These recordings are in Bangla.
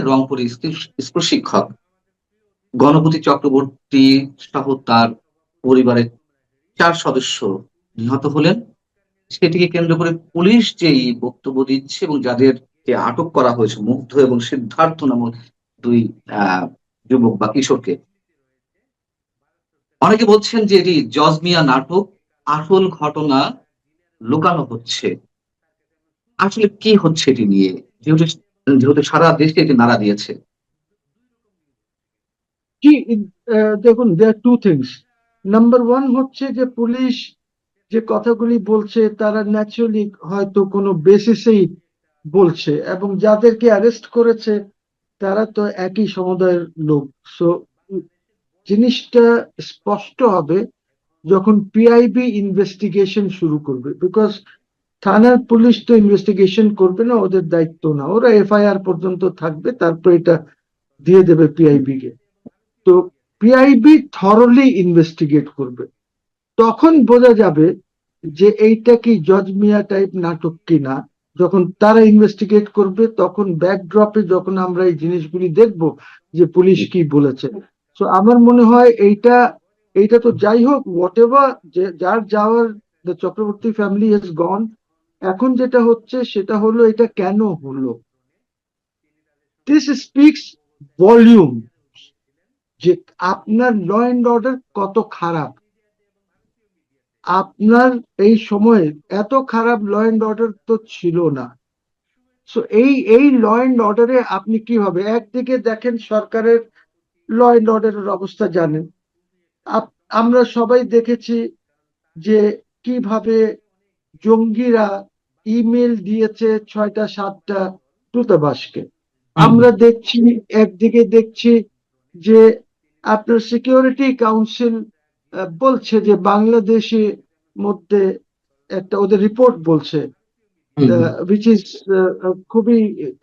রংপুরের স্কুল শিক্ষক গণপতি চক্রবর্তী সহ তার পরিবারের 4 সদস্য নিহত হলেন। সেটিকে কেন্দ্র করে পুলিশ যেই বক্তব্য দিচ্ছে এবং যাদেরকে আটক করা হয়েছে মুগ্ধ এবং সিদ্ধার্থ নামক 2 যুবক বা কিশোরকে, অনেকে বলছেন যে এটি জজ মিয়া নাটক, আসল ঘটনা লুকানো হচ্ছে। আসলে কি হচ্ছে এটি নিয়ে? যেহেতু যেহেতু সারা দেশে এটি নাড়া দিয়েছে। কি দেখুন, there to things. Number one হচ্ছে যে পুলিশ যে কথাগুলি বলছে তারা ন্যাচুরালি হয়তো কোনো বেসিসেই বলছে, এবং যাদেরকে অ্যারেস্ট করেছে তারা তো একই সমুদায়ের লোক। সো জিনিসটা স্পষ্ট হবে যখন পিআইবি ইনভেস্টিগেশন শুরু করবে, বিকজ থানার পুলিশ তো ইনভেস্টিগেশন করবে না, ওদের দায়িত্ব না। ওরা এফআইআর পর্যন্ত থাকবে, তারপর এটা দিয়ে দেবে পিআইবি কে। তো পিআইবি থরলি ইনভেস্টিগেট করবে, তখন বোঝা যাবে যে এইটা কি জজ মিয়া টাইপ নাটক কিনা। যখন তারা ইনভেস্টিগেট করবে তখন ব্যাকড্রপে যখন আমরা এই জিনিসগুলি দেখব যে পুলিশ কি বলেছে। তো আমার মনে হয় এইটা এইটা তো যাই হোক, হোয়াট এভার, যার যাওয়ার, the Chakraborty family has gone. এখন যেটা হচ্ছে সেটা হলো এটা কেন হলো। দিস স্পিক্স ভলিউম যে আপনার ল এন্ড অর্ডার কত খারাপ। আপনার এই সময়ে এত খারাপ ল এন্ড অর্ডার তো ছিল না। সো এই ল এন্ড অর্ডারে আপনি কিভাবে একদিকে দেখেন সরকারের ল এন্ড অর্ডারের অবস্থা জানেন। আমরা সবাই দেখেছি যে কিভাবে জঙ্গিরা ইমেল দিয়েছে 6টা 7টা দূতাবাসকে। আমরা দেখছি, একদিকে দেখছি যে আপনার সিকিউরিটি কাউন্সিল বলছে যে বাংলাদেশে মধ্যে একটা ওদের রিপোর্ট বলছে, উইচ ইজ খুবই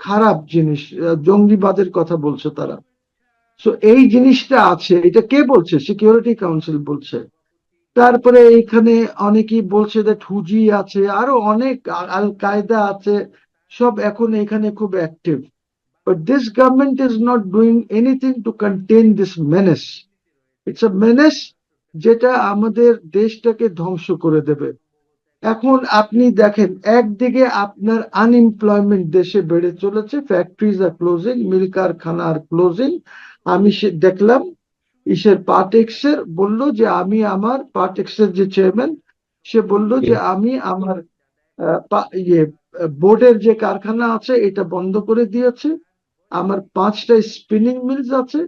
খারাপ জিনিস, জঙ্গিবাদের কথা বলছে তারা। সো এই জিনিসটা আছে, এটা কে বলছে? সিকিউরিটি কাউন্সিল বলছে। তারপরে এখানে অনেকেই বলছে যে হুজি আছে, আরো অনেক, আল কায়দা আছে, সব এখন এখানে খুব active. But this government is not doing anything to contain this menace. It's a menace যেটা আমাদের দেশটাকে ধ্বংস করে দেবে। এখন আপনি দেখেন, একদিকে আপনার আনএমপ্লয়মেন্ট দেশে বেড়ে চলেছে, ফ্যাক্টরিজ আর ক্লোজিং, মিল কারখানা আর ক্লোজিং। আমি দেখলাম ইসের পার্টেক্সের বললো যে আমি আমার পার্টেক্সের যে চেয়ারম্যান, সে বলল যে আমি আমার বোর্ডের যে কারখানা আছে এটা বন্ধ করে দিয়েছে। আমার 5টা স্পিনিং মিলস আছে,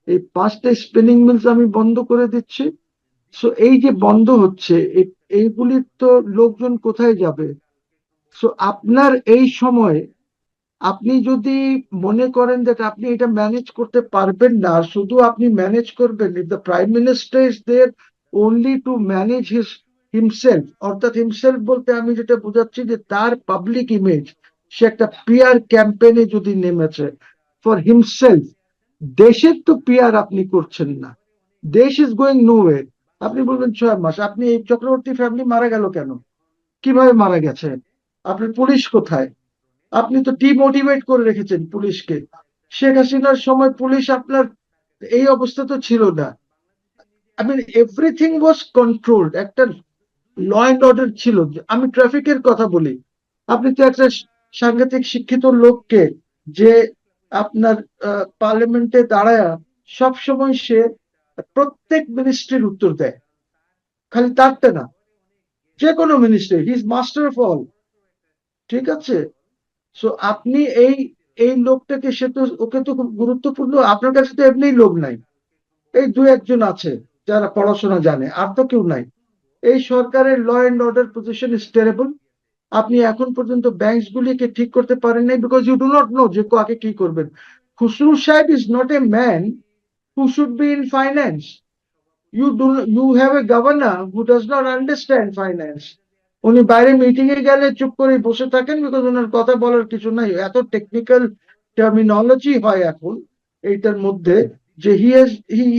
এই 5টা স্পিনিং মিলস আমি বন্ধ করে দিচ্ছি। সো এই যে বন্ধ হচ্ছে, এইগুলির তো লোকজন কোথায় যাবে? সো আপনার এই সময় আপনি যদি মনে করেন যে আপনি এটা ম্যানেজ করতে পারবেন না, আর শুধু আপনি ম্যানেজ করবেন, if the prime minister is there only to manage himself, অর্থাৎ হিমসেলফ বলতে আমি যেটা বোঝাচ্ছি যে তার পাবলিক ইমেজ, সে একটা পিআর ক্যাম্পেইনে যদি নেমেছে ফর হিমসেলফ, দেশের তো পিআর আপনি করছেন না। দেশ ইজ গোয়িং নোওয়ে। আপনি বলবেন 6 মাস, আপনি এই চক্রবর্তী ফ্যামিলি মারা গেল কেন, কিভাবে মারা গেছে, আপনার পুলিশ কোথায়? আপনি তো ডিমোটিভেট করে রেখেছেন পুলিশকে। শেখ হাসিনার সময় পুলিশ আপনার এই অবস্থা তো ছিল না। I mean everything was controlled, একটা ল অ্যান্ড অর্ডার ছিল। আমি ট্রাফিকের কথা বলি, আপনি তো একটা সাংঘাতিক শিক্ষিত লোককে যে আপনার পার্লামেন্টে দাঁড়ায় সব সময় সে প্রত্যেক মিনিস্ট্রির উত্তর দেয়, খালি তারটা না, যে কোনো ministry, he is master of all. ঠিক আছে? সো আপনি এই এই লোকটাকে, সে তো, ওকে তো খুব গুরুত্বপূর্ণ, আপনার কাছে তো এমনি লোক নাই, এই 2-1 জন আছে যারা পড়াশোনা জানে, আর তো কেউ নাই। এই সরকারের law and order position is terrible. আপনি এখন পর্যন্ত ব্যাংকস গুলিকে ঠিক করতে পারেন নাই, because you do not know যে কাকে কি করবেন। খুসরু সাহেব is not a man who should be in finance. You have a governor who does not understand finance. উনি বাইরে মিটিং এ গেলে চুপ করে বসে থাকেন, বিকজ ওনার কথা বলার কিছু নাই, এত টেকনিক্যাল টার্মিনোলজি হয় এখন এইটার মধ্যে, যে he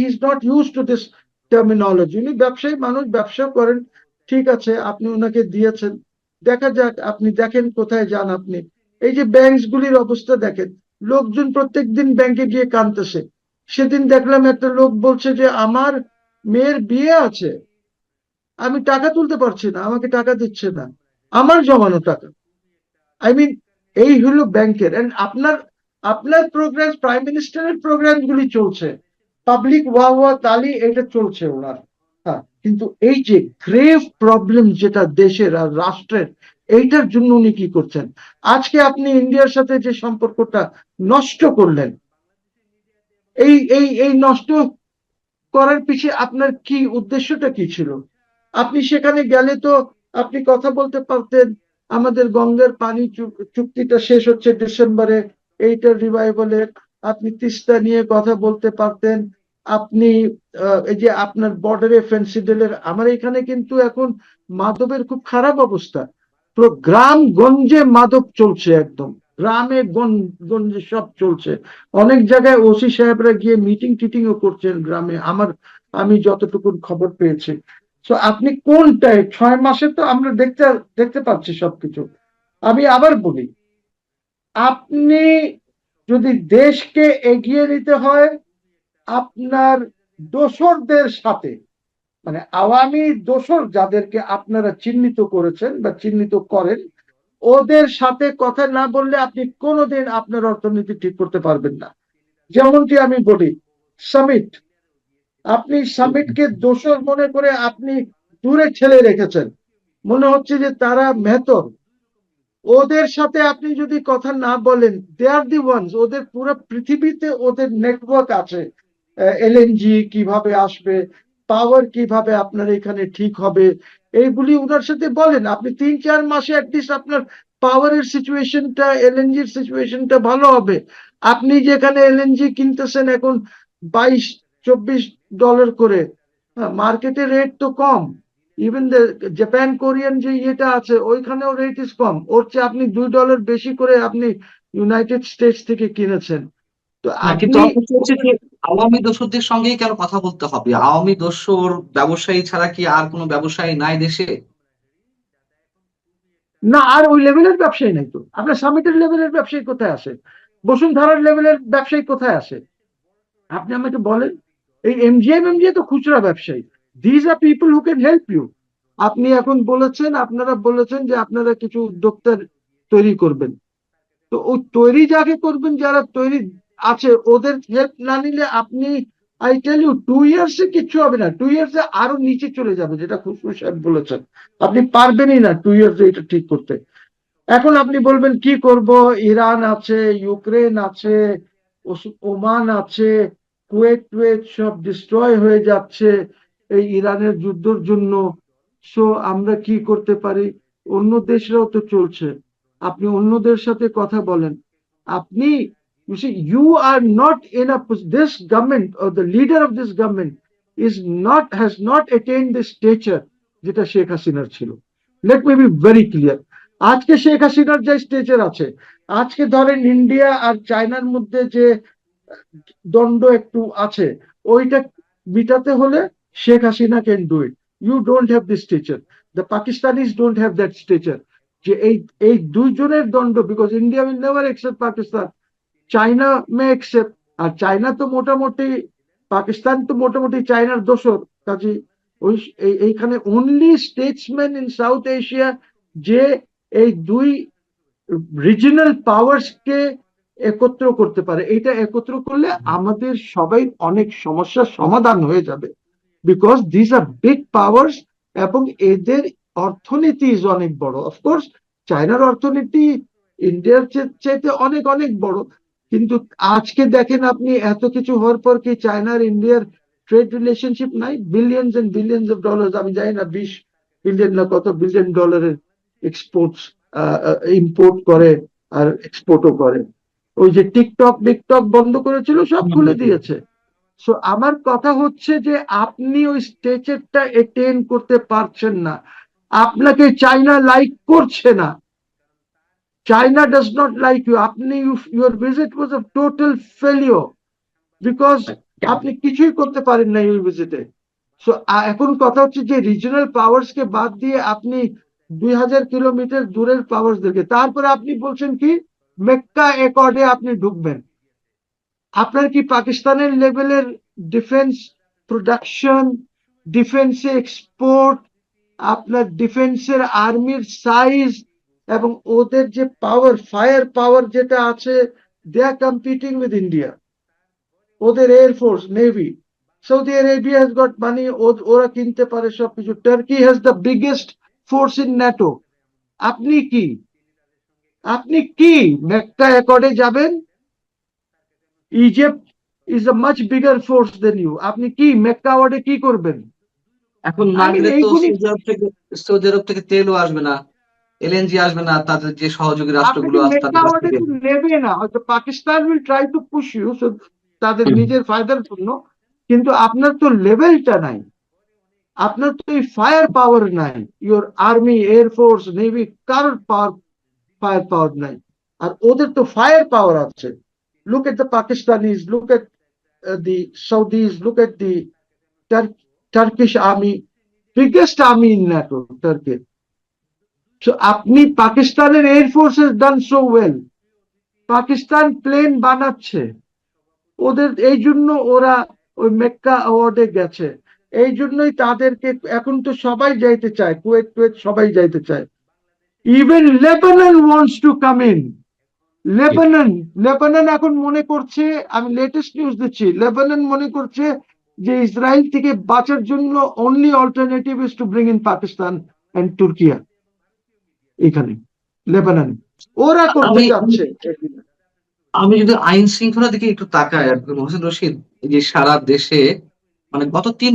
is not use to this terminology. উনি ব্যবসায়ী মানুষ, ব্যবসা করেন, ঠিক আছে, আপনি ওনাকে দিয়েছেন, দেখা যাক, আপনি দেখেন কোথায় যান আপনি। এই যে ব্যাংকস গুলির অবস্থা দেখেন, লোকজন প্রত্যেকদিন ব্যাংকে গিয়ে কাঁদতেছে। সেদিন দেখলাম একটা লোক বলছে যে আমার মেয়ের বিয়ে আছে, আমি টাকা তুলতে পারছি না, আমাকে টাকা দিচ্ছে না, আমার জমানো টাকা। আই মিন, এই হলো ব্যাংকের। এন্ড আপনার আপনার প্রোগ্রাম, প্রাইম মিনিস্টারের প্রোগ্রাম গুলি চলছে, পাবলিক ওয়া ওয়া তালি এটা চলছে ওনার। হ্যাঁ, কিন্তু এই যে গ্রেভ প্রবলেম যেটা দেশের আর রাষ্ট্রের, এইটার জন্য উনি কি করছেন? আজকে আপনি ইন্ডিয়ার সাথে যে সম্পর্কটা নষ্ট করলেন, এই নষ্ট করার পিছে আপনার কি উদ্দেশ্যটা কি ছিল? আপনি সেখানে গেলে তো আপনি কথা বলতে পারতেন, আমাদের গঙ্গার পানি চুক্তিটা শেষ হচ্ছে ডিসেম্বরে, এইটা রিভাইভালের। আপনি তিস্তা নিয়ে কথা বলতে পারতেন। আপনি এই যে আপনার বর্ডারে ফেন্সিডিলের, আমার এখানে কিন্তু এখন মাদকের খুব খারাপ অবস্থা। পুরো গ্রাম গঞ্জে মাদক চলছে, একদম গ্রামে গঞ্জে সব চলছে। অনেক জায়গায় ওসি সাহেবরা গিয়ে মিটিং টিটিংও করছেন গ্রামে, আমি যতটুকু খবর পেয়েছি। তো আপনি কোনটায় 6 মাসে তো আমরা দেখতে দেখতে পাচ্ছি সবকিছু। আমি আবার বলি, আপনি যদি দেশকে এগিয়ে নিতে হয়, আপনার দোসরদের সাথে, মানে আওয়ামী দোসর যাদেরকে আপনারা চিহ্নিত করেছেন বা চিহ্নিত করেন, ওদের সাথে কথা না বললে আপনি কোনোদিন আপনার অর্থনীতি ঠিক করতে পারবেন না। যেমনটি আমি বলি, সামিট, আপনি সামিটকে দোষর মনে করে আপনি দূরে ঠেলে রেখেছেন, মনে হচ্ছে যে তারা মেহতর। ওদের সাথে আপনি যদি কথা না বলেন, দে আর দি ওয়ান্স, ওদের পুরো পৃথিবীতে ওদের নেটওয়ার্ক আছে। এলএনজি কিভাবে আসবে, পাওয়ার কিভাবে আপনার এখানে ঠিক হবে, এইগুলি ওনার সাথে বলেন। আপনি 3-4 মাসে অ্যাটলিস্ট আপনার পাওয়ারের সিচুয়েশনটা, এলএনজির সিচুয়েশনটা ভালো হবে। আপনি যেখানে এলএনজি কিনতেছেন এখন $22-24 করে, মার্কেটে রেট তো কম। ইভেন জাপান কোরিয়ান যে ইয়েটা আছে ওইখানেও রেট ইস কম, ওর চেয়ে আপনি $2 বেশি করে আপনি ইউনাইটেড স্টেটস থেকে কিনেছেন। তো না, কিন্তু আপনি, আমার প্রশ্ন হচ্ছে যে আওয়ামী দোসরদের সঙ্গেই কেন কথা বলতে হবে? আওয়ামী দোসর ব্যবসায়ী ছাড়া কি আর কোনো ব্যবসায়ী নাই দেশে? না, আর ওই লেভেলের ব্যবসায়ী নাই তো। আপনার সামিটের লেভেলের ব্যবসায়ী কোথায় আসে? বসুন্ধরার লেভেলের ব্যবসায়ী কোথায় আসে? আপনি আমাকে বলেন। এই এমজিএম তো খুচরা ব্যবসায়ী। These are people who can help you. আপনি এখন বলেছেন, আপনারা বলেছেন যে আপনারা কিছু উদ্যোক্তা তৈরি করবেন। তো ওই তৈরি যাকে করবেন, যারা তৈরি আছে, ওদের হেল্প না নিলে আপনি, আই টেল ইউ, 2 ইয়ার্সে কিচ্ছু হবে না। 2 ইয়ার্সে আরো নিচে চলে যাবে, যেটা খুশবু সাহেব বলেছেন। আপনি পারবেনই না 2 ইয়ার্সে এটা ঠিক করতে। এখন আপনি বলবেন কি করব, ইরান আছে, ইউক্রেন আছে, ওমান আছে, কুয়েত টুয়েত সব ডিস্ট্রয় হয়ে যাচ্ছে এই ইরানের যুদ্ধের জন্য। সো আমরা কি করতে পারি? অন্য দেশরাও তো চলছে, আপনি অন্যদের সাথে কথা বলেন। আপনি, you see, you are not in a this government or the leader of this government has not attained the stature যেটা শেখ হাসিনার ছিল। Let me be very clear. আজকে শেখ হাসিনার যে স্টেজের আছে, আজকে ধরেন ইন্ডিয়া আর চায়নার মধ্যে যে দ্বন্দ্ব একটু আছে, ওইটা মিটাতে হলে Sheikh Hasina can do it. You don't have this stature, the Pakistanis don't have that stature. যে এই দুইজনের দ্বন্দ্ব, because India will never accept Pakistan, China may accept. আর চায়না তো মোটামুটি, পাকিস্তান তো মোটামুটি চায়নার দোসর। কাজে ওই এইখানে only Statesman in south Asia যে এই দুই রিজিনাল পাওয়ার্স কে একত্র করতে পারে। এটা একত্র করলে আমাদের সবাই অনেক সমস্যার সমাধান হয়ে যাবে, because this are big powers. এবং এদের অর্থনীতি ইজ অনেক বড়। অফকোর্স চায়নার অর্থনীতি ইন্ডিয়ার চাইতে অনেক অনেক বড়, কিন্তু আজকে দেখেন আপনি, এত কিছু হওয়ার পর কি চায়নার ইন্ডিয়ার ট্রেড রিলেশনশিপ নাই? Billions and billions of dollar, আমি জানি না 20 বিলিয়ন না কত বিলিয়ন ডলারের এক্সপোর্টস, ইম্পোর্ট করে আর এক্সপোর্টও করে। ওই যে টিকটক বিকটক বন্ধ করেছিল, সব খুলে দিয়েছে। সো আমার কথা হচ্ছে যে আপনি ওই স্টেচারটা এটেন করতে পারছেন না, আপনাকে চায়না লাইক করছে না। China does not like you. আপনি, your visit was a total failure, because আপনি কিছুই করতে পারেন না ওই ভিজিটে। সো এখন কথা হচ্ছে যে রিজনাল পাওয়ার্স কে বাদ দিয়ে আপনি 2000 কিলোমিটার দূরের পাওয়ার্স দেখে, তারপরে আপনি বলছেন কি মেক্কা অ্যাকর্ডে আপনি ঢুকবেন, আপনার কি পাকিস্তানের লেভেলের ডিফেন্স প্রোডাকশন, ডিফেন্সে এক্সপোর্ট, আপনার ডিফেন্সের আর্মির সাইজ এবং ওদের যে পাওয়ার, ফায়ার পাওয়ার যেটা আছে, they are competing with India, ওদের air force, navy. Saudi Arabia has got money, ওরা কিনতে পারে সবকিছু। Turkey has the biggest force in NATO. আপনি কি, আপনি কি মেক্কা অ্যাকর্ডে যাবেন? Egypt is a much bigger force than you, আপনি কি মেক্কা অ্যাকর্ডে কি করবেন? এখন না আই মিন গেলে তো এইগুলি, সৌদি আরব থেকে তেলও আসবে না, এলএনজি আসবে না, তাদের যে সহযোগী আপনাকে রাষ্ট্রগুলো আছে মেক্কা তাদের কাছ অ্যাকর্ডে থেকে। তো নেবে না, হয়তো Pakistan will try to push you তাদের হুম। নিজের ফায়দার জন্য, কিন্তু আপনার তো লেভেলটা নাই, আপনার তো এই ফায়ার পাওয়ার নাই, ইউর আর্মি, এয়ারফোর্স, নেভি, কারোর পাওয়ার, ফায়ার পাওয়ার নাই। আর ওদের তো ফায়ার পাওয়ার আছে। Look at the Pakistanis, look at the Saudis, look at the Turkish army, biggest army in NATO, Turkey. So আপনি, পাকিস্তানের air force has done so well, Pakistan plane বানাচ্ছে, ওদের এই জন্য ওরা ওই মেক্কা অ্যাওয়ার্ডে গেছে। এই জন্যই তাদেরকে এখন তো সবাই যাইতে চায়, কুয়েত কুয়েত সবাই যাইতে চায়। Even Lebanon wants to come in. Lebanon, Lebanon এখন মনে করছে, আমি লেটেস্ট নিউজ দিচ্ছি, লেবানন মনে করছে যে ইসরায়েল থেকে বাঁচার জন্য only alternative is to bring in Pakistan and Turkiye. এখানে লেবানন ওরা করতে আমি চাচ্ছে। আমি যদি আইন শৃঙ্খলা দিকে একটু তাকাই আর কি, মহসিন রশিদ, এই যে সারা দেশে মানে গত 3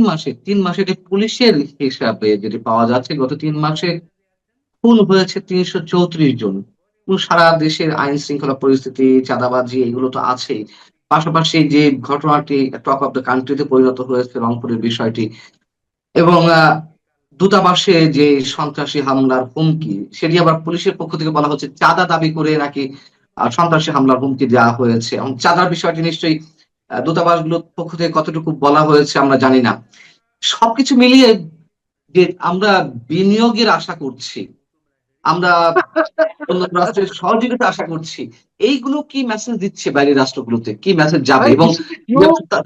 মাসে যে পুলিশের হিসাবে যেটি পাওয়া যাচ্ছে, গত 3 মাসে খুন হয়েছে 334 জন। এবং সারা দেশের আইন শৃঙ্খলা পরিস্থিতি, চাঁদাবাজি, এগুলো তো আছেই। পাশাপাশি যে ঘটনাটি টক অফ দ্য কান্ট্রিতে পরিণত হয়েছে রংপুরের বিষয়টি, এবং দূতাবাসে যে সন্ত্রাসী হামলার হুমকি, সেটি আবার পুলিশের পক্ষ থেকে বলা হচ্ছে চাঁদা দাবি করে নাকি সন্ত্রাসী হামলার হুমকি দেওয়া হয়েছে। এবং চাঁদার বিষয়টি নিশ্চয়ই দূতাবাসগুলোর পক্ষ থেকে কতটুকু বলা হয়েছে আমরা জানি না। সবকিছু মিলিয়ে যে আমরা বিনিয়োগের আশা করছি, আমরা অন্য রাষ্ট্রের সহযোগিতা আশা করছি, এইগুলো কি মেসেজ দিচ্ছে বাইরের রাষ্ট্রগুলোতে, কি মেসেজ যাবে? এবং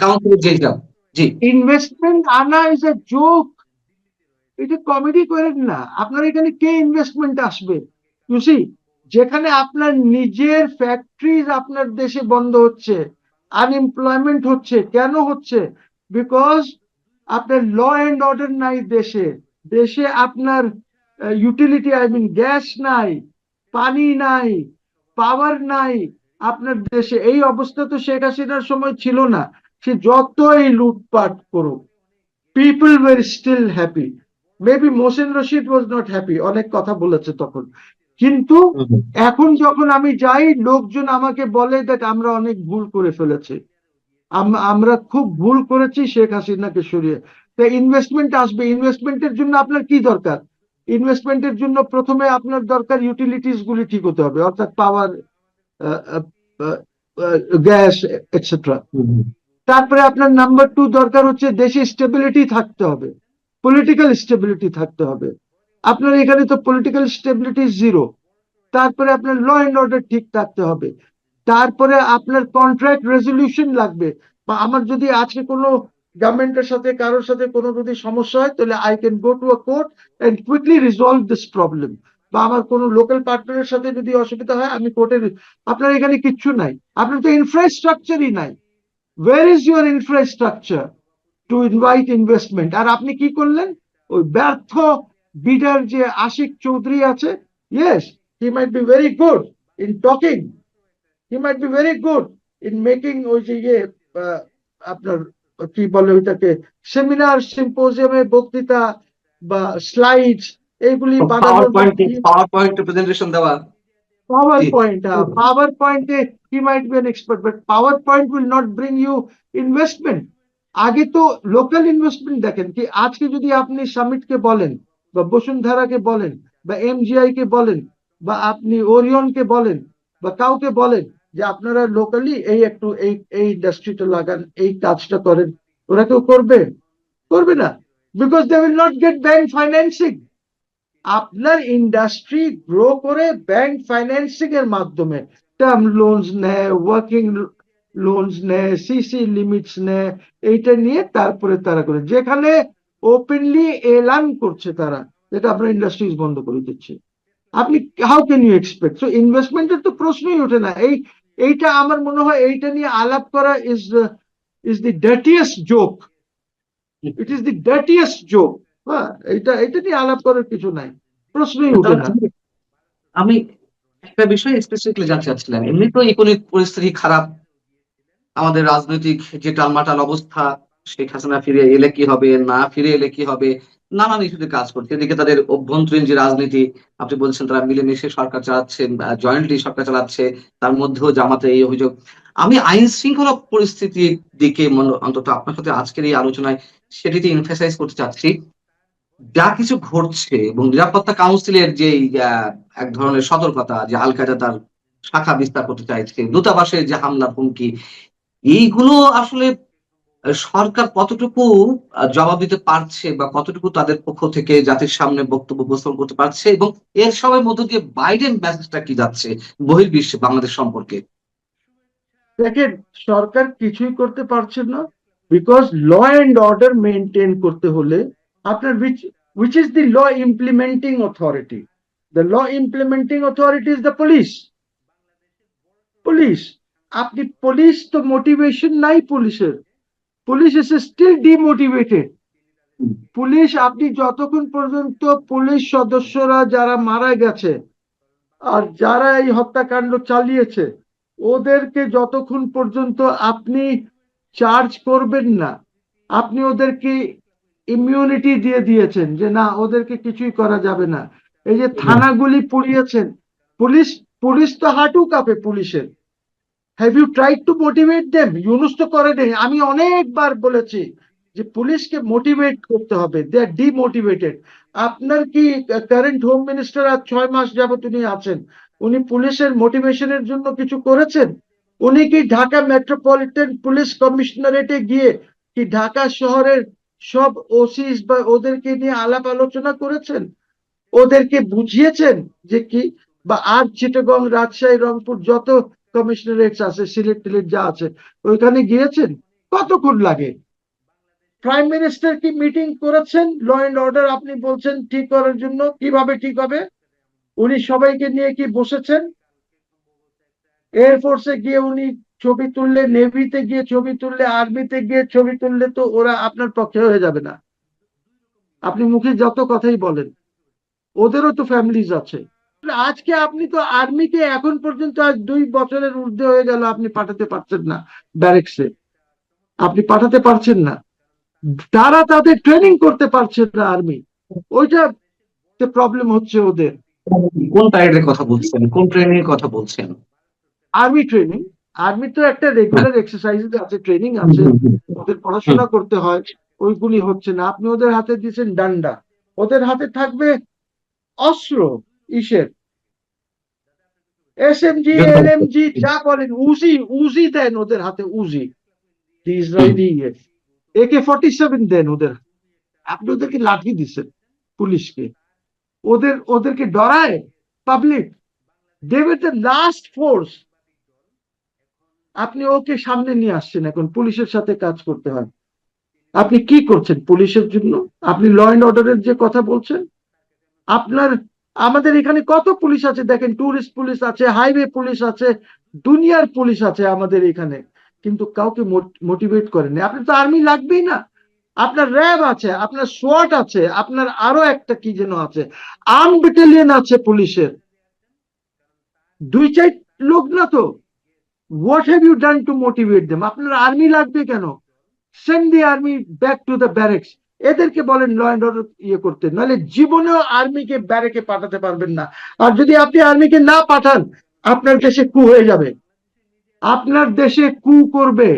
কাউন্সিলের যে হিসাব। জি। ইনভেস্টমেন্ট আনা ইজ এ জোক, এটা কমেডি করেন না। আপনার এখানে কে ইনভেস্টমেন্ট আসবে? বুঝি, যেখানে আপনার নিজের ফ্যাক্টরিজ আপনার দেশে বন্ধ হচ্ছে, আনএমপ্লয়মেন্ট হচ্ছে, কেন হচ্ছে? বিকজ আপনার ল এন্ড অর্ডার নাই দেশে। দেশে আপনার ইউটিলিটি, আই মিন গ্যাস নাই, পানি নাই, পাওয়ার নাই। আপনার দেশে এই অবস্থা তো শেখ হাসিনার সময় ছিল না। সে যতই লুটপাট করুক, people were still happy. Maybe Mohsen Rashid was not happy, অনেক কথা বলেছে তখন, কিন্তু এখন যখন আমি যাই, লোকজন আমাকে বলে দ্যাট আমরা অনেক ভুল করে ফেলেছি, আমরা খুব ভুল করেছি শেখ হাসিনাকে সরিয়ে। তো ইনভেস্টমেন্ট আসবে, ইনভেস্টমেন্টের জন্য আপনার কি দরকার? ইনভেস্টমেন্টের জন্য প্রথমে আপনার দরকার ইউটিলিটিস গুলি ঠিক হতে হবে, অর্থাৎ পাওয়ার, গ্যাস, এটসেট্রা। তারপরে আপনার নাম্বার টু দরকার হচ্ছে দেশে স্টেবিলিটি থাকতে হবে, পলিটিক্যাল স্টেবিলিটি থাকতে হবে। আপনার এখানে তো পলিটিক্যাল স্টেবিলিটি জিরো। তারপরে আপনার ল এন্ড অর্ডার ঠিক থাকতে হবে। তারপরে আপনার কন্ট্রাক্ট রেজলিউশন লাগবে। বা আমার যদি আজকে কোনো গভর্নমেন্টের সাথে, কারোর সাথে কোনো যদি সমস্যা হয়, তাহলে I can go to a court and quickly resolve this problem. বা আমার কোনো লোকাল পার্টনারের সাথে যদি অসুবিধা হয়, আমি কোর্টে। আপনার এখানে কিচ্ছু নাই, আপনার তো ইনফ্রাস্ট্রাকচারই নাই। Where is your infrastructure to invite investment? আর আপনি কি করলেন? ওই ব্যর্থ বিডার যে আশিক চৌধুরী আছে, yes, he might be very good in talking, he might be very good in making ওই যে আপনার কি বলে ওইটাকে, সেমিনার, সিম্পোজিয়ামে বক্তৃতা বা স্লাইডস, এইগুলি পাওয়ার বানানোর পয়েন্ট, মধ্যে। পাওয়ার পয়েন্ট প্রেজেন্টেশন দেওয়া। জি। PowerPoint, PowerPoint, he might be an expert, but PowerPoint will not bring you investment. আগে তো লোকাল ইনভেস্টমেন্ট দেখেন। কি আজকে যদি আপনি সামিটকে বলেন, বা বসুন্ধরাকে বলেন, বা এমজিআই কে বলেন, বা আপনি ওরিয়নকে বলেন, বা কাউকে বলেন যে আপনারা লোকালি এই একটু এই এই ইন্ডাস্ট্রিটা লাগান, এই কাজটা করেন, ওরা কেউ করবে? করবে না, because they will not get bank financing. আপনার ইন্ডাস্ট্রি গ্রো করে ব্যাংক ফাইন্যান্সিং এর মাধ্যমে, টার্ম লোনস নেয়, ওয়ার্কিং লোনস নেয়, সিসি লিমিটস নেয়, এইটা নিয়ে তারপরে তারা করে, যেখানে ওপেনলি এলান করছে তারা যেটা আপনার ইন্ডাস্ট্রিজ বন্ধ করে দিচ্ছে। আপনি how can you expect? So ইনভেস্টমেন্টের তো প্রশ্নই ওঠে না। এইটা আমার মনে হয় এইটা নিয়ে আলাপ করা is the ডার্টিয়েস্ট joke. It is the ডার্টিয়েস্ট joke. হ্যাঁ, এটা নিয়ে আলাপ করার কিছু নাই, প্রশ্নই ওঠে না। আমি একটা বিষয় স্পেসিফিকলি জানতে চাচ্ছিলাম, এমনি তো ইকোনমিক পরিস্থিতি খারাপ, আমাদের রাজনৈতিক যে টালমাটাল অবস্থা, শেখ হাসিনা ফিরে এলে কি হবে, না ফিরে এলে কি হবে, নানান ইস্যুতে কাজ করছে। এদিকে তাদের অভ্যন্তরীণ যে রাজনীতি, আপনি বলছেন তারা মিলেমিশে সরকার চালাচ্ছে, জয়েন্টলি সরকার চালাচ্ছে, তার মধ্যেও জামাতে এই অভিযোগ। আমি আইন শৃঙ্খলা পরিস্থিতির দিকে অন্তত আপনার সাথে আজকের এই আলোচনায় সেটিতে এমফাসাইজ করতে চাচ্ছি। যা কিছু ঘটছে এবং নিরাপত্তা কাউন্সিলের যে এক ধরনের সতর্কতা যে আল কায়দা তার শাখা বিস্তার করতে চাইছে, দূতাবাসের যে হামলার হুমকি, এইগুলো আসলে সরকার কতটুকু জবাব দিতে পারছে বা কতটুকু তাদের পক্ষ থেকে জাতির সামনে বক্তব্য উপস্থাপন করতে পারছে, এবং এর সবের মধ্য দিয়ে বাইডেন মেসেজটা কি যাচ্ছে বহির্বিশ্বে বাংলাদেশ সম্পর্কে? দেখেন, সরকার কিছুই করতে পারছে না, because law and order maintain করতে হলে আপনার which is the law implementing authority? The law implementing authority is the police. Police, আপনি পুলিশ তো মোটিভেশন নাই পুলিশের, police is still demotivated. Police, আপনি যতক্ষণ পর্যন্ত পুলিশ সদস্যরা যারা মারা গেছে আর যারা এই হত্যাকাণ্ড চালিয়েছে ওদেরকে যতক্ষণ পর্যন্ত আপনি চার্জ করবেন না, আপনি ওদেরকে ইমিউনিটি দিয়ে দিয়েছেন যে না ওদেরকে কিছুই করা যাবে না। এই যে থানাগুলি পুড়িয়েছেন, পুলিশ পুলিশ তো হাঁটু কাঁপে পুলিশের। Have you tried to motivate them? Yunus তো করে নেই। আমি অনেকবার বলেছি যে পুলিশকে মোটিভেট করতে হবে, দে আর ডিমোটিভেটেড। আপনার কি কারেন্ট হোম মিনিস্টার আজ 6 মাস যাবত উনি আছেন, উনি পুলিশের মোটিভেশনের জন্য কিছু করেছেন? উনি কি ঢাকা মেট্রোপলিটন পুলিশ কমিশনারেটে গিয়ে কি ঢাকা শহরের সব ওসিস বা ওদেরকে নিয়ে আলাপ আলোচনা করেছেন? ওদেরকে বুঝিয়েছেন যে কি? বা আর চিটাগং, রাজশাহী, রংপুর যত কমিশনারেটস আছে, সিলেট টিলেট যা আছে, ওইখানে গিয়েছেন? কতক্ষণ লাগে? প্রাইম মিনিস্টার কি মিটিং করেছেন ল এন্ড অর্ডার আপনি বলছেন ঠিক করার জন্য? কিভাবে ঠিক হবে? উনি সবাইকে নিয়ে কি বসেছেন? এয়ারফোর্সে গিয়ে উনি ছবি তুললে, নেভিতে গিয়ে ছবি তুললে, আর্মিতে গিয়ে ছবি তুললে তো ওরা আপনার পক্ষে হয়ে যাবে না। আপনি মুখে যত কথাই বলেন, ওদেরও তো ফ্যামিলিজ আছে। আজকে আপনি তো আর্মিকে এখন পর্যন্ত আজ 2 বছরের ঊর্ধ্বে হয়ে গেল আপনি পাঠাতে পারছেন না ব্যারেকসে, আপনি পাঠাতে পারছেন না। তারা তাদের ট্রেনিং করতে পারছে না আর্মি, ওইটা প্রবলেম হচ্ছে ওদের। কোন প্যারেডের কথা বলছেন, কোন ট্রেনিং এর কথা বলছেন? আর্মি ট্রেনিং, আর্মি তো একটা রেগুলার এক্সারসাইজ আছে, ট্রেনিং আছে, ওদের পড়াশোনা করতে হয়, ওইগুলি হচ্ছে না। আপনি ওদের হাতে দিয়েছেন ডান্ডা, ওদের হাতে থাকবে অস্ত্র, ইসের এসএমজি, এলএমজি যা বলেন, উজি উজি দেন ওদের হাতে, উজি, ইসরায়েলি AK-47 দেন ওদের। আপনি ওদেরকে লাঠি দিচ্ছেন পুলিশকে, ওদেরকে ডরায় public. They were the last force. আপনি ওকে সামনে নিয়ে আসছেন, এখন পুলিশের সাথে কাজ করতে হয়। আপনি কি করছেন পুলিশের জন্য? আপনি ল এন্ড অর্ডারের যে কথা বলছেন, আপনার আমাদের এখানে কত পুলিশ আছে দেখেন, টুরিস্ট পুলিশ আছে, হাইওয়ে পুলিশ আছে, দুনিয়ার পুলিশ আছে আমাদের এখানে, কিন্তু কাউকে মোটিভেট করেনি। আপনার তো আর্মি লাগবেই না, আপনার র্যাব আছে, আপনার সোয়াট আছে, আপনার আরো একটা কি যেন আছে, আর্ম ব্যাটালিয়ন আছে পুলিশের, 2-4 লোক না তো। What have you done to motivate them? আপনার আর্মি লাগবে কেন? Send the army back to the barracks. এদেরকে বলেন ল অ্যান্ড অর্ডার ইয়ে করতে, নাহলে জীবনেও আর্মিকে ব্যারেকে পাঠাতে পারবেন না। আর যদি আপনি আর্মিকে না পাঠান, আপনার দেশে কু হয়ে যাবে, আপনার দেশে কু করবে,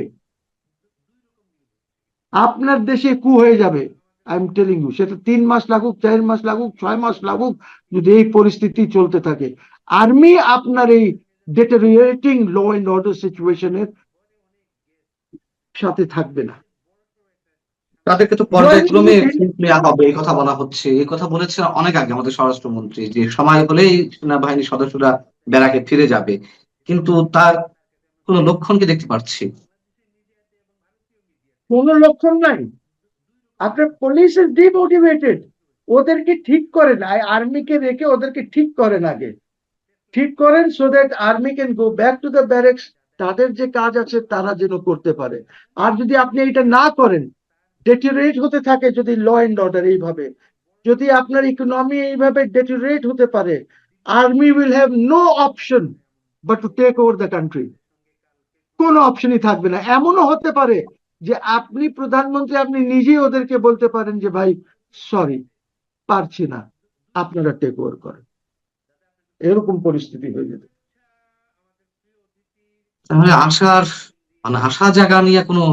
আপনার দেশে কু হয়ে যাবে। আই এম টেলিং ইউ, সেটা 3 মাস লাগুক, 4 মাস লাগুক, 6 মাস লাগুক, যদি এই পরিস্থিতি চলতে থাকে, আর্মি আপনার এই ডেটেরিয়েটিং ল অ্যান্ড অর্ডার সিচুয়েশনের সাথে থাকবে না। তাদেরকে তো পর্যায়ক্রমে নেওয়া হবে এই কথা বলা হচ্ছে। এই কথা বলেছেন অনেক আগে আমাদের স্বরাষ্ট্রমন্ত্রী যে সময় হলেই সেনাবাহিনীর সদস্যরা ব্যারাকে ফিরে যাবে। কিন্তু তার কোনো লক্ষণকে দেখতে পাচ্ছি। কোনো লক্ষণ নাই। আপনার পুলিশ ইজ ডিমোটিভেটেড। ওদেরকে ঠিক করেন, আর্মিকে রেখে ওদেরকে ঠিক করেন আগে, ঠিক করেন so that army can go back to the barracks. তাদের যে কাজ আছে তারা যেন করতে পারে। আর যদি আপনি এটা না করেন, ডেটিরিয়েট হতে থাকে যদি ল এন্ড অর্ডার এইভাবে, যদি আপনার ইকোনমি এইভাবে ডেটিরিয়েট হতে পারে, army will have no option but to take over the country. কোনো অপশনই থাকবে না। এমনও হতে পারে যে আপনি প্রধানমন্ত্রী, আপনি নিজেই ওদেরকে বলতে পারেন যে ভাই সরি, পারছি না, আপনারা টেক ওভার করেন। এরকম পরিস্থিতি হয়ে যেতে। তাহলে আশার মানে আশা জাগা নিয়ে কোনো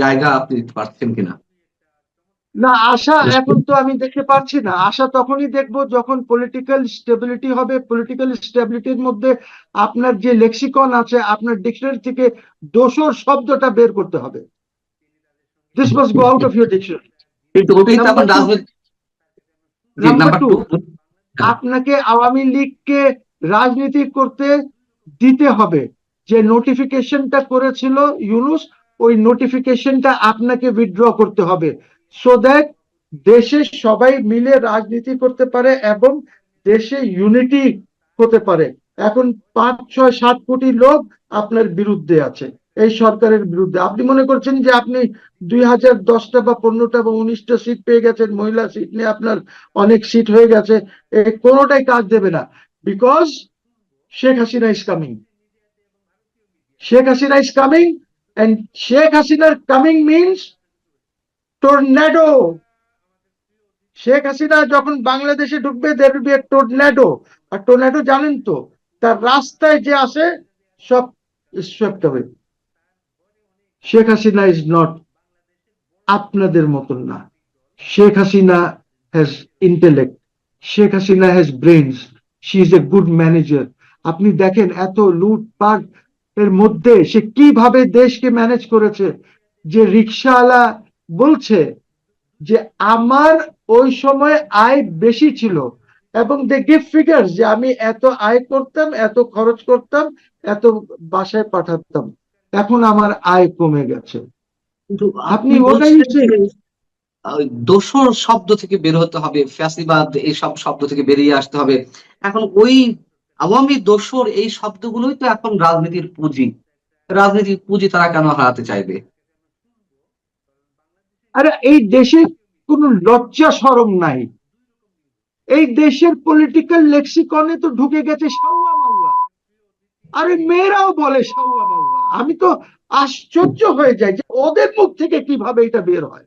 জায়গা আপনি দিতে পারছেন কিনা? না, আশা এখন তো আমি দেখতে পাচ্ছি না। আশা তখনই দেখবো যখন পলিটিক্যাল স্টেবিলিটি হবে। পলিটিক্যাল স্টেবিলিটির মধ্যে আপনার যে লেক্সিকন আছে, আপনার ডিকশনারি থেকে দোসর শব্দটা বের করতে হবে। This must go out of your dictionary. কিন্তু ওটাই তো নাম্বার এখন টু, রাজনীতি। জি, নাম্বার নাম্বার টু, টু। আপনাকে আওয়ামী লীগকে রাজনীতি করতে দিতে হবে। যে নোটিফিকেশনটা করেছিল ইউনূস, ওই নোটিফিকেশনটা আপনাকে উইথড্র করতে হবে, সো দ্যাট দেশে সবাই মিলে রাজনীতি করতে পারে এবং দেশে ইউনিটি হতে পারে। এখন 5, 6, 7 কোটি লোক আপনার বিরুদ্ধে আছে, এই সরকারের বিরুদ্ধে। আপনি মনে করছেন যে আপনি 2010টা বা 15টা বা 19টা সিট পেয়ে গেছেন, মহিলা সিট নিয়ে আপনার অনেক সিট হয়ে গেছে, এই কোনোটাই কাজ দেবে না। Because Sheikh Hasina is coming. Sheikh Hasina is coming, and Sheikh হাসিনার coming means tornado. Sheikh Hasina যখন বাংলাদেশে ঢুকবে, there will be a tornado. আর টর্নেডো জানেন তো, তার রাস্তায় যে আসে সব swept away. Sheikh Hasina is not আপনাদের মতন না। Sheikh Hasina has intellect, Sheikh Hasina has brains, she is a good manager. আপনি দেখেন এত লুটপাট এর মধ্যে সে কিভাবে দেশকে ম্যানেজ করেছে। যে রিক্সাওয়ালা বলছে যে আমার ওই সময় আয় বেশি ছিল, এবং দে গিভ ফিগার যে আমি এত আয় করতাম, এত খরচ করতাম, এত বাসায় পাঠাতাম, এখন আমার আয় কমে গেছে। কিন্তু আপনি আপনি ওটাই বলছেন যে দোসর শব্দ থেকে বের হতে হবে, ফ্যাসিবাদ এইসব শব্দ থেকে বেরিয়ে আসতে হবে। এখন ওই আওয়ামী দোসর এই শব্দগুলোই তো এখন রাজনীতির পুঁজি। রাজনীতির পুঁজি তারা কেন হারাতে চাইবে? আরে এই দেশে কোনো লজ্জা শরম নাই। এই দেশের পলিটিক্যাল লেক্সিকনে তো ঢুকে গেছে সাউয়া মাউয়া। আরে মেয়েরাও বলে সাউয়া মাউয়া। আমি তো আশ্চর্য হয়ে যাই যে ওদের মুখ থেকে কিভাবে এটা বের হয়।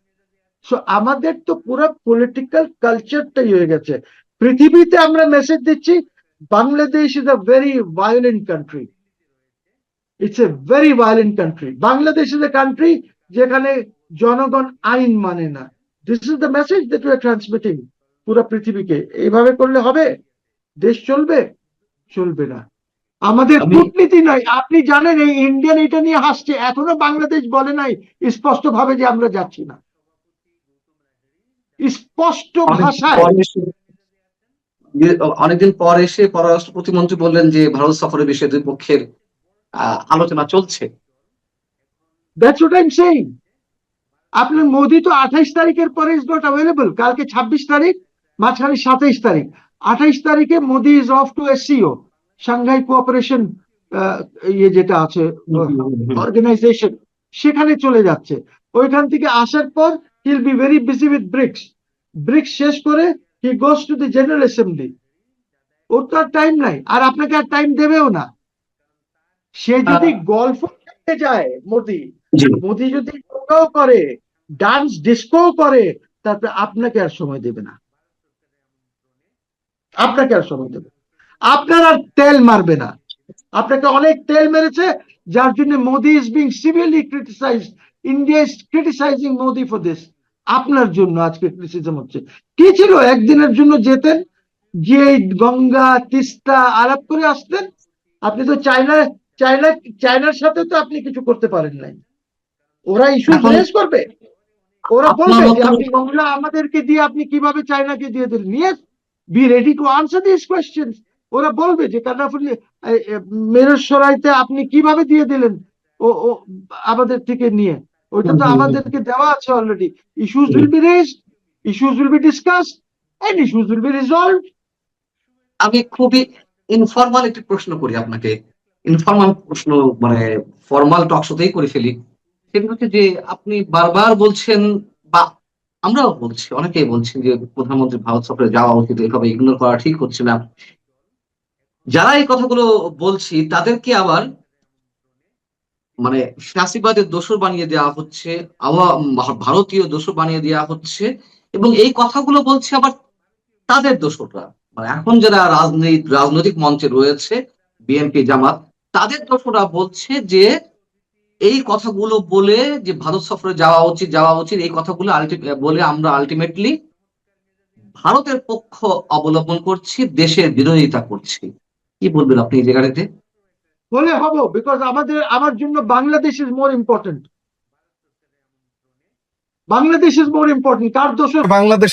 সো আমাদের তো পুরো পলিটিক্যাল কালচারটাই হয়ে গেছে। পৃথিবীতে আমরা মেসেজ দিচ্ছি Bangladesh is a very violent country, it's a very violent country. Bangladesh is a country যেখানে জনগণ আইন মানে না। This is the message that we are transmitting পুরো পৃথিবীকে। এইভাবে করলে হবে? দেশ চলবে? চলবে না। আমাদের আমি কূটনীতি নয়। আপনি জানেন এই ইন্ডিয়ান এটা নিয়ে হাসছে, এখনো বাংলাদেশ বলে নাই স্পষ্ট ভাবে যে আমরা যাচ্ছি না, স্পষ্ট অনেকদিন ভাষায়। পর এসে অনেকদিন পর এসে পররাষ্ট্র প্রতিমন্ত্রী বললেন যে ভারত সফরের বিষয়ে দুই পক্ষের আলোচনা চলছে। That's what I am saying. আপনার মোদি তো 28 তারিখের পরে ইজ নট অ্যাভেলেবল। কালকে 26 তারিখ, মাঝখানে 27 তারিখ। 28 তারিখে Modi is off to SCO, Shanghai cooperation ইয়ে যেটা আছে অর্গানাইজেশন, সেখানে চলে যাচ্ছে। ওইখান থেকে আসার পর he'll be very busy with BRICS. BRICS শেষ করে he goes to the General Assembly. ওর তো আর টাইম নাই, আর আপনাকে আর টাইম দেবেও না। সে যদি গল্ফ খেলতে যায় মোদি, জি। মোদি যদি যোগাও করে, ডান্স ডিস্কো করে, তারপরে আপনাকে আর সময় দেবে না। আপনাকে আর সময় দেবে, আপনার আর তেল মারবে না। আপনাকে অনেক তেল মেরেছে, যার জন্য Modi is being severely criticised. India is criticising Modi for this. আপনার জন্য আজকে ক্রিটিসিজম হচ্ছে। কি ছিল, একদিনের জন্য যেতেন, যে গঙ্গা তিস্তা আলাপ করে আসতেন। আপনি তো চায়না চায়নার সাথে তো আপনি কিছু করতে পারেন নাই। ওরা ইস্যুস এখন রেজ করবে, ওরা আপনার বলবে যে মতো আপনি মংলা আমাদেরকে দিয়ে আপনি কিভাবে চায়নাকে দিয়ে দিলেন। Yes, be ready to answer this question. ওরা বলবে যে কাটাফুলি মেরসরাইতে আপনি কিভাবে দিয়ে দিলেন ও ও আমাদের থেকে নিয়ে। ওইটা হুম, তো হুম, হুম। আমাদেরকে দেওয়া আছে already. Issues will be raised, issues will be discussed, and issues will be resolved. আমি খুবই ইনফর্মাল একটি প্রশ্ন করি আপনাকে, ইনফর্মাল প্রশ্ন, মানে ফর্মাল টকশোতেই করে ফেলি। সেটা হচ্ছে যে আপনি বারবার বলছেন, বা আমরাও বলছি, অনেকেই বলছেন যে প্রধানমন্ত্রী ভারত সফরে যাওয়া উচিত, এভাবে ইগনোর করা ঠিক হচ্ছে না। যারা এই কথাগুলো বলছি তাদেরকে আবার মানে ফ্যাসিবাদের দোসর বানিয়ে দেওয়া হচ্ছে, ভারতীয় দোসর বানিয়ে দেওয়া হচ্ছে। এবং এই কথাগুলো বলছে আবার তাদের দোসররা, মানে এখন যারা রাজনৈতিক মঞ্চে রয়েছে, বিএনপি জামাত, তাদের দোসররা বলছে যে এই কথাগুলো বলে যে ভারত সফরে যাওয়া উচিত যাওয়া উচিত, এই কথাগুলো বলে আমরা আলটিমেটলি ভারতের পক্ষ অবলম্বন করছি, দেশের বিরোধিতা করছি। কি বলবেন আপনি এই জায়গাটাতে? হলে হবো, বিকজ আমার জন্য Bangladesh is more important. Bangladesh is more important. কার দোষ? বাংলাদেশ